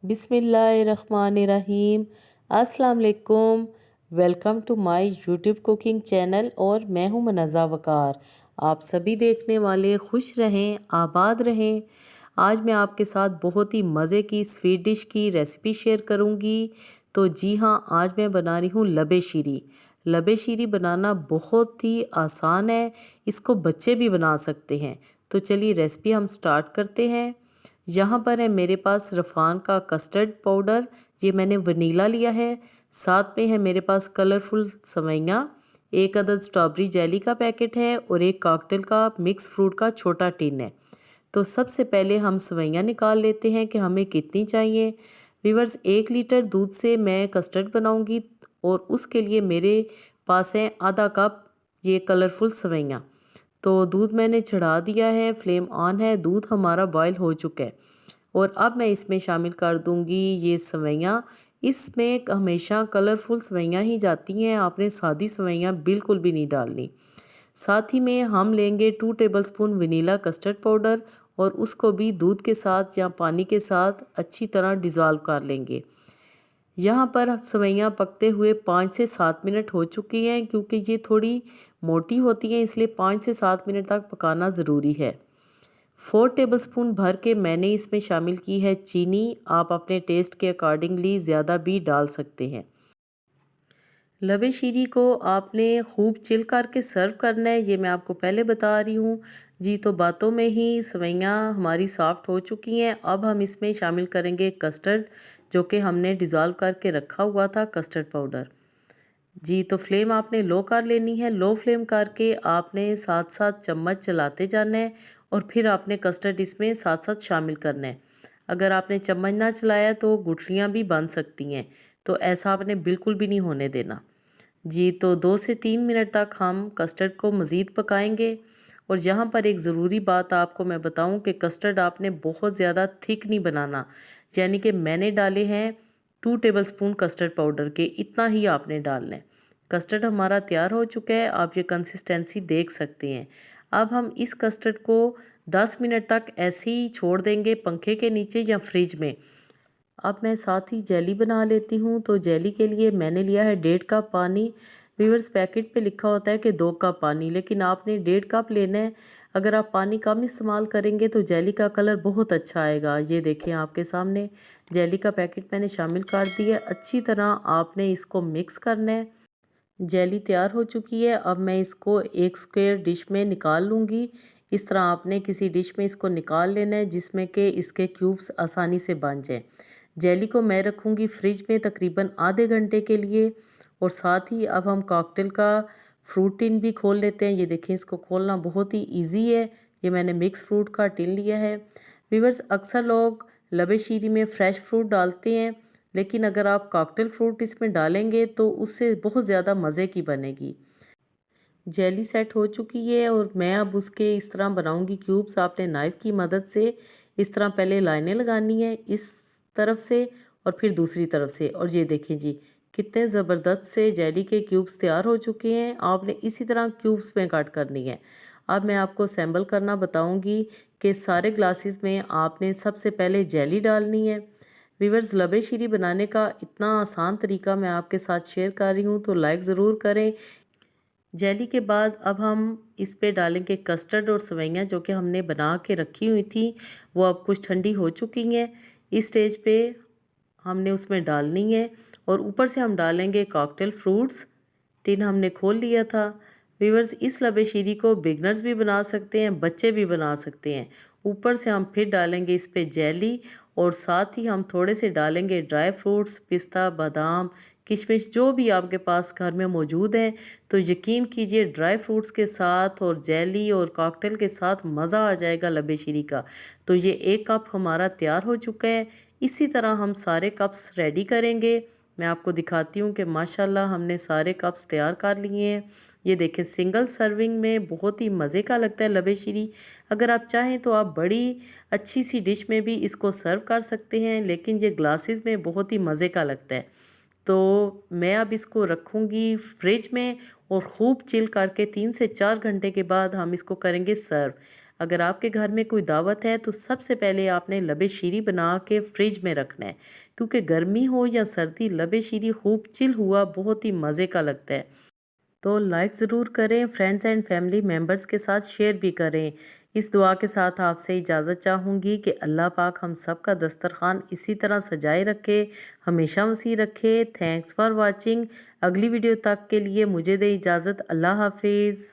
बिस्मिल्लाहिर्रहमानिर्रहीम। अस्सलाम वालेकुम। Welcome to my YouTube cooking channel और मैं हूं मुनज़्ज़ा वकार। आप सभी देखने वाले खुश रहें, आबाद रहें। आज मैं आपके साथ बहुत ही मज़े की स्वीट डिश की रेसिपी शेयर करूंगी। तो जी हाँ, आज मैं बना रही हूँ लबे शीरी। लबे शीरी बनाना बहुत ही आसान है, इसको बच्चे भी बना सकते हैं। तो चलिए रेसिपी हम स्टार्ट करते हैं। यहाँ पर है मेरे पास रफ़ान का कस्टर्ड पाउडर, ये मैंने वनीला लिया है। साथ में है मेरे पास कलरफुल सेवइयाँ, एक अदद स्ट्रॉबेरी जेली का पैकेट है और एक कॉकटेल का मिक्स फ्रूट का छोटा टिन है। तो सबसे पहले हम सेवइयाँ निकाल लेते हैं कि हमें कितनी चाहिए। व्यूअर्स, 1 लीटर दूध से मैं कस्टर्ड बनाऊंगी और उसके लिए मेरे पास है आधा कप ये कलरफुल सेवइयाँ। तो दूध मैंने चढ़ा दिया है, फ्लेम ऑन है, दूध हमारा बॉयल हो चुका है। और अब मैं इसमें शामिल कर दूंगी ये सेवइयाँ। इसमें हमेशा कलरफुल सेवइयाँ ही जाती हैं, आपने सादी सेवइयाँ बिल्कुल भी नहीं डालनी। साथ ही में हम लेंगे 2 टेबलस्पून वनीला कस्टर्ड पाउडर और उसको भी दूध के साथ या पानी के साथ अच्छी तरह डिज़ोल्व कर लेंगे। यहाँ पर सेवइयाँ पकते हुए 5 से 7 मिनट हो चुकी हैं, क्योंकि ये थोड़ी मोटी होती हैं इसलिए 5 से 7 मिनट तक पकाना ज़रूरी है। 4 टेबलस्पून भर के मैंने इसमें शामिल की है चीनी, आप अपने टेस्ट के अकॉर्डिंगली ज़्यादा भी डाल सकते हैं। लबे शीरी को आपने खूब चिल करके सर्व करना है, ये मैं आपको पहले बता रही हूँ। जी, तो बातों में ही सेवइयाँ हमारी सॉफ्ट हो चुकी हैं। अब हम इसमें शामिल करेंगे कस्टर्ड, जो कि हमने डिज़ोल्व करके रखा हुआ था कस्टर्ड पाउडर। जी, तो फ्लेम आपने लो कर लेनी है। लो फ्लेम करके आपने साथ साथ चम्मच चलाते जाना है और फिर आपने कस्टर्ड इसमें साथ साथ शामिल करना है। अगर आपने चम्मच ना चलाया तो गुठलियाँ भी बन सकती हैं, तो ऐसा आपने बिल्कुल भी नहीं होने देना। जी, तो 2 से 3 मिनट तक हम कस्टर्ड को मज़ीद पकाएंगे। और यहाँ पर एक ज़रूरी बात आपको मैं बताऊँ कि कस्टर्ड आपने बहुत ज़्यादा थिक नहीं बनाना, यानी कि मैंने डाले हैं 2 टेबलस्पून कस्टर्ड पाउडर के, इतना ही आपने डालना है। कस्टर्ड हमारा तैयार हो चुका है, आप ये कंसिस्टेंसी देख सकते हैं। अब हम इस कस्टर्ड को 10 मिनट तक ऐसे ही छोड़ देंगे पंखे के नीचे या फ्रिज में। अब मैं साथ ही जेली बना लेती हूँ। तो जेली के लिए मैंने लिया है 1.5 कप पानी। व्यूअर्स, पैकेट पे लिखा होता है कि 2 कप पानी, लेकिन आपने 1.5 कप लेना है। अगर आप पानी कम इस्तेमाल करेंगे तो जेली का कलर बहुत अच्छा आएगा। ये देखें आपके सामने जेली का पैकेट मैंने शामिल कर दिया। अच्छी तरह आपने इसको मिक्स करना है। जेली तैयार हो चुकी है। अब मैं इसको एक स्क्वायर डिश में निकाल लूँगी। इस तरह आपने किसी डिश में इसको निकाल लेना है जिसमें कि इसके क्यूब्स आसानी से बन जाएं। जेली को मैं रखूँगी फ्रिज में तकरीबन आधे घंटे के लिए। और साथ ही अब हम कॉकटेल का फ्रूट टिन भी खोल लेते हैं। ये देखें, इसको खोलना बहुत ही ईजी है। ये मैंने मिक्स फ्रूट का टिन लिया है। व्यूअर्स, अक्सर लोग लबे शीरी में फ्रेश फ्रूट डालते हैं, लेकिन अगर आप कॉकटेल फ्रूट इसमें डालेंगे तो उससे बहुत ज़्यादा मज़े की बनेगी। जेली सेट हो चुकी है और मैं अब उसके इस तरह बनाऊंगी क्यूब्स। आपने नाइफ़ की मदद से इस तरह पहले लाइनें लगानी है, इस तरफ से और फिर दूसरी तरफ से। और ये देखें जी, कितने ज़बरदस्त से जेली के क्यूब्स तैयार हो चुके हैं। आपने इसी तरह क्यूब्स में कट करनी है। अब मैं आपको असेंबल करना बताऊंगी कि सारे ग्लासेस में आपने सबसे पहले जेली डालनी है। वीवर्स, लबे शीरी बनाने का इतना आसान तरीका मैं आपके साथ शेयर कर रही हूँ, तो लाइक ज़रूर करें। जेली के बाद अब हम इस पे डालेंगे कस्टर्ड और सेवइयाँ जो कि हमने बना के रखी हुई थी। वो अब कुछ ठंडी हो चुकी हैं। इस स्टेज पे हमने उसमें डालनी है और ऊपर से हम डालेंगे कॉकटेल फ्रूट्स। टिन हमने खोल लिया था। व्यूअर्स, इस लबे शीरी को बिगनर्स भी बना सकते हैं, बच्चे भी बना सकते हैं। ऊपर से हम फिर डालेंगे इस पे जेली और साथ ही हम थोड़े से डालेंगे ड्राई फ्रूट्स, पिस्ता, बादाम, किशमिश, जो भी आपके पास घर में मौजूद हैं। तो यकीन कीजिए, ड्राई फ्रूट्स के साथ और जेली और कॉकटेल के साथ मज़ा आ जाएगा लबे शीरी का। तो ये 1 कप हमारा तैयार हो चुका है। इसी तरह हम सारे कप्स रेडी करेंगे। मैं आपको दिखाती हूँ कि माशाल्लाह हमने सारे कप्स तैयार कर लिए हैं। ये देखें, सिंगल सर्विंग में बहुत ही मज़े का लगता है लबे शीरी। अगर आप चाहें तो आप बड़ी अच्छी सी डिश में भी इसको सर्व कर सकते हैं, लेकिन ये ग्लासेस में बहुत ही मज़े का लगता है। तो मैं अब इसको रखूँगी फ्रिज में और ख़ूब चिल करके 3 से 4 घंटे के बाद हम इसको करेंगे सर्व। अगर आपके घर में कोई दावत है तो सबसे पहले आपने लबे शीरी बना के फ्रिज में रखना है, क्योंकि गर्मी हो या सर्दी लबे शीरी खूब चिल हुआ बहुत ही मज़े का लगता है। तो लाइक ज़रूर करें, फ्रेंड्स एंड फैमिली मेम्बर्स के साथ शेयर भी करें। इस दुआ के साथ आपसे इजाज़त चाहूँगी कि अल्लाह पाक हम सब का दस्तरखान इसी तरह सजाए रखे, हमेशा वसी रखे। Thanks for watching. अगली वीडियो तक के लिए मुझे दे इजाज़त। अल्लाह हाफिज़।